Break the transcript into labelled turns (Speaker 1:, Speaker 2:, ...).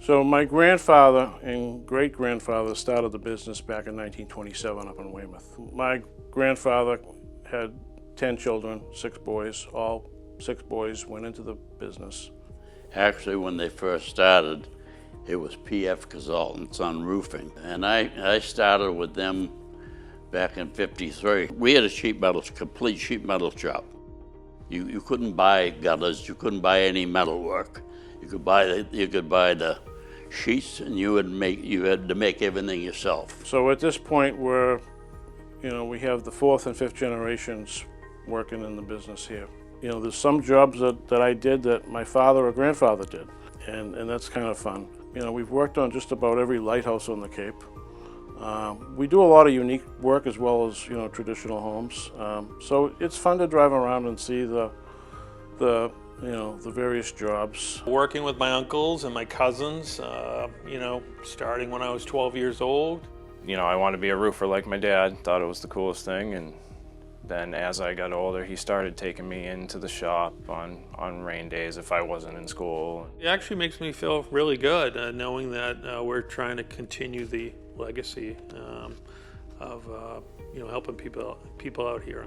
Speaker 1: So my grandfather and great-grandfather started the business back in 1927 up in Weymouth. My grandfather had 10 children, 6 boys. All 6 boys went into the business.
Speaker 2: Actually, when they first started, it was P.F. Cazeault and Son Roofing. And I started with them back in '53. We had a complete sheet metal shop. You couldn't buy gutters, you couldn't buy any metal work. You could buy the sheets, and you had to make everything yourself.
Speaker 1: So at this point, we have the 4th and 5th generations working in the business here. There's some jobs that I did that my father or grandfather did, and that's kind of fun. We've worked on just about every lighthouse on the Cape. We do a lot of unique work as well as traditional homes. So it's fun to drive around and see the various jobs.
Speaker 3: Working with my uncles and my cousins, starting when I was 12 years old.
Speaker 4: I wanted to be a roofer like my dad, thought it was the coolest thing, and then as I got older, he started taking me into the shop on rain days if I wasn't in school.
Speaker 3: It actually makes me feel really good knowing that we're trying to continue the legacy of helping people out here.